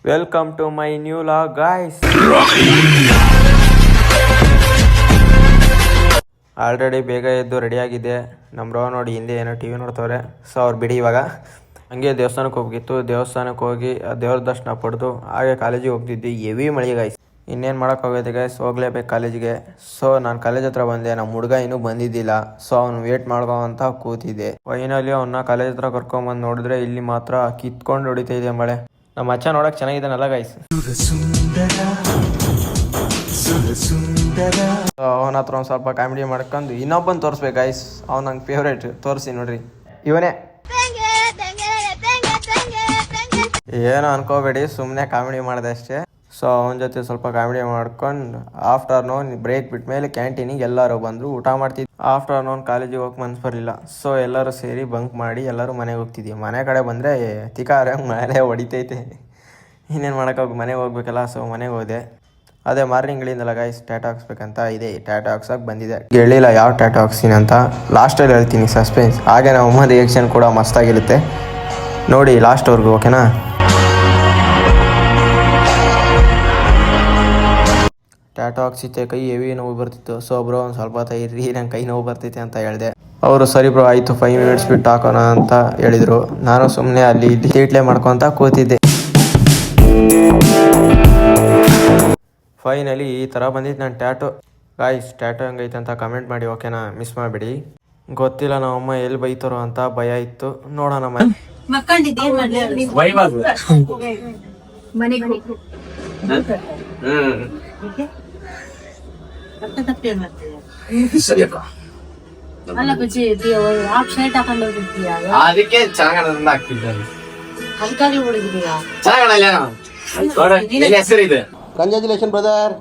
Welcome to my new vlog guys. Already ಬೇಗ ಎದ್ದು ರೆಡಿಯಾಗಿದೆ. ನಮ್ಮ ಬ್ರೋ ನೋಡಿ ಹಿಂದೆ ಏನೋ ಟಿ ವಿ ನೋಡ್ತವ್ರೆ. ಸೊ ಅವ್ರು ಬಿಡಿ. ಇವಾಗ ಹಂಗೆ ದೇವಸ್ಥಾನಕ್ಕೆ ಹೋಗಿತ್ತು. ದೇವಸ್ಥಾನಕ್ಕೆ ಹೋಗಿ ದೇವ್ರ ದರ್ಶನ ಪಡೆದು ಹಾಗೆ ಕಾಲೇಜಿಗೆ ಹೋಗ್ತಿದ್ವಿ. ಹೆವಿ ಮಳೆ ಗಾಯ್ಸ್. ಇನ್ನೇನು ಮಾಡೋಕ್ಕಾಗೈತೆ ಗಾಯ್ಸ್, ಹೋಗ್ಲೇಬೇಕು ಕಾಲೇಜಿಗೆ. ಸೊ ನಾನು ಕಾಲೇಜ್ ಹತ್ರ ಬಂದೆ. ನಮ್ಮ ಹುಡುಗ ಇನ್ನೂ ಬಂದಿದ್ದಿಲ್ಲ. ಸೊ ಅವ್ನು ವೇಟ್ ಮಾಡ್ಕೊ ಅಂತ ಕೂತಿದ್ದೆ. ಫೈನಲಿ ಅವನ್ನ ಕಾಲೇಜ್ ಹತ್ರ ಕರ್ಕೊಂಬಂದು ನೋಡಿದ್ರೆ ಇಲ್ಲಿ ಮಾತ್ರ ಕಿತ್ಕೊಂಡು ಹೊಡಿತಾ ಇದೆ ಮಳೆ. ನಮ್ಮ ಅಚ್ಚ ನೋಡಕ್ ಚೆನ್ನಾಗಿದ್ದಾನಲ್ಲ ಗೈಸ್. ಅವನ ಹತ್ರ ಒಂದು ಸ್ವಲ್ಪ ಕಾಮಿಡಿ ಮಾಡ್ಕೊಂಡು ಇನ್ನೊಬ್ಬನ್ ತೋರಿಸ್ಬೇಕು ಗೈಸ್. ಅವ್ನು ನಂಗೆ ಫೇವ್ರೇಟ್. ತೋರಿಸಿ ನೋಡ್ರಿ, ಇವನೇ. ಏನೋ ಅನ್ಕೋಬೇಡಿ, ಸುಮ್ಮನೆ ಕಾಮಿಡಿ ಮಾಡಿದೆ ಅಷ್ಟೇ. ಸೊ ಅವನ ಜೊತೆ ಸ್ವಲ್ಪ ಕಾಮಿಡಿ ಮಾಡ್ಕೊಂಡು ಆಫ್ಟರ್ನೂನ್ ಬ್ರೇಕ್ ಬಿಟ್ಟ ಮೇಲೆ ಕ್ಯಾಂಟೀನಿಗೆ ಎಲ್ಲರೂ ಬಂದರು, ಊಟ ಮಾಡ್ತಿದ್ವಿ. ಆಫ್ಟರ್ನೂನ್ ಕಾಲೇಜಿಗೆ ಹೋಗಿ ಮನ್ಸು ಬರಲಿಲ್ಲ. ಸೊ ಎಲ್ಲರೂ ಸೇರಿ ಬಂಕ್ ಮಾಡಿ ಎಲ್ಲರೂ ಮನೆಗೆ ಹೋಗ್ತಿದ್ವಿ. ಮನೆ ಕಡೆ ಬಂದರೆ ತಿಕಾರ ಮನೆ ಹೊಡಿತೈತೆ. ಇನ್ನೇನು ಮಾಡೋಕ್ಕಾಗ, ಮನೆಗೆ ಹೋಗ್ಬೇಕಲ್ಲ. ಸೊ ಮನೆಗೆ ಹೋದೆ. ಅದೇ ಮಾರ್ನಿಂಗ್ ಹೇಳಿದ್ನಲ್ಲ ಗೈಸ್, ಟ್ಯಾಟೋ ಹಾಕ್ಸ್ಬೇಕಂತ ಇದೆ. ಟ್ಯಾಟೋ ಹಾಕ್ಸೋಕೆ ಬಂದಿದೆ. ಹೇಳಿಲ್ಲ ಯಾವ ಟ್ಯಾಟೋ ಹಾಕ್ಸ್ತೀನಿ ಅಂತ, ಲಾಸ್ಟಲ್ಲಿ ಹೇಳ್ತೀನಿ, ಸಸ್ಪೆನ್ಸ್. ಹಾಗೆ ನಮ್ಮ ಅಮ್ಮ ರಿಯಾಕ್ಷನ್ ಕೂಡ ಮಸ್ತಾಗಿರುತ್ತೆ, ನೋಡಿ ಲಾಸ್ಟ್ವರೆಗೂ, ಓಕೆನಾ? ಟ್ಯಾಟೋ ಹಾಕ್ಸಿತ್ತೆ, ಕೈ ಹೆವಿ ನೋವು ಬರ್ತಿತ್ತು. ಸೊ ಬ್ರೋ ಒಂದು ಸ್ವಲ್ಪ ಹೊತ್ತು ಇರ್ರಿ, ನಂಗೆ ಕೈ ನೋವು ಬರ್ತೈತೆ ಅಂತ ಹೇಳಿದೆ. ಅವರು ಸರಿ ಬ್ರೋ ಆಯಿತು, 5 ಮಿನಿಟ್ಸ್ ಬಿಟ್ಟು ಹಾಕೋಣ ಅಂತ ಹೇಳಿದರು. ನಾನು ಸುಮ್ಮನೆ ಅಲ್ಲಿ ತೀಟ್ಲೆ ಮಾಡ್ಕೊತ ಕೂತಿದ್ದೆ. ಫೈನಲಿ ಈ ಥರ ಬಂದಿತ್ತು ನನ್ನ ಟ್ಯಾಟೋ. ಗಾಯ್ಸ್, ಟ್ಯಾಟೋ ಹೆಂಗೈತೆ ಅಂತ ಕಮೆಂಟ್ ಮಾಡಿ, ಓಕೆನಾ? ಮಿಸ್ ಮಾಡಿಬಿಡಿ. ಗೊತ್ತಿಲ್ಲ ನಮ್ಮಮ್ಮ ಎಲ್ಲಿ ಬೈತಾರೋ ಅಂತ ಭಯ ಇತ್ತು. ನೋಡೋಣ ಅದಕ್ಕೆ ಹೆಸರಿದೆ. Congratulation brother.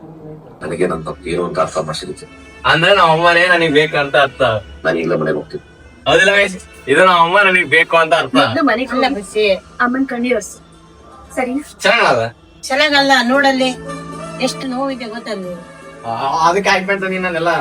ನನಗೆ ನನ್ನ ತಪ್ಪು ಏನು ಅಂತ ಅರ್ಥ ಮಾಡಿಸಿರುತ್ತೆ. ಅಂದ್ರೆ ನಮ್ಮ ಅಮ್ಮನೇ ನನಗೆ ಬೇಕಂತ ಅರ್ಥ. ನಾನು ಈಗಲೇ ಮನೆಗೆ ಹೋಗ್ತೀನಿ. ಹೌದಿಲ್ಲ ಗೈಸ್, ಇದು ನಮ್ಮ ಅಮ್ಮ ನನಗೆ ಬೇಕು ಅಂತ ಅರ್ಥ. ಅಮ್ಮನ್ ಕಣ್ಣೀರು ಸರಿ ಚೆನ್ನಾಗಲ್ಲ? ಚೆನ್ನಾಗಲ್ಲ, ನೋಡಲ್ಲಿ ಎಷ್ಟು ನೋವಿದೆ ಗೊತ್ತಲ್ಲ. ಅದಕ್ಕೆ ಹಾಕ್ಬೇಕಂತ ನೀನೆಲ್ಲ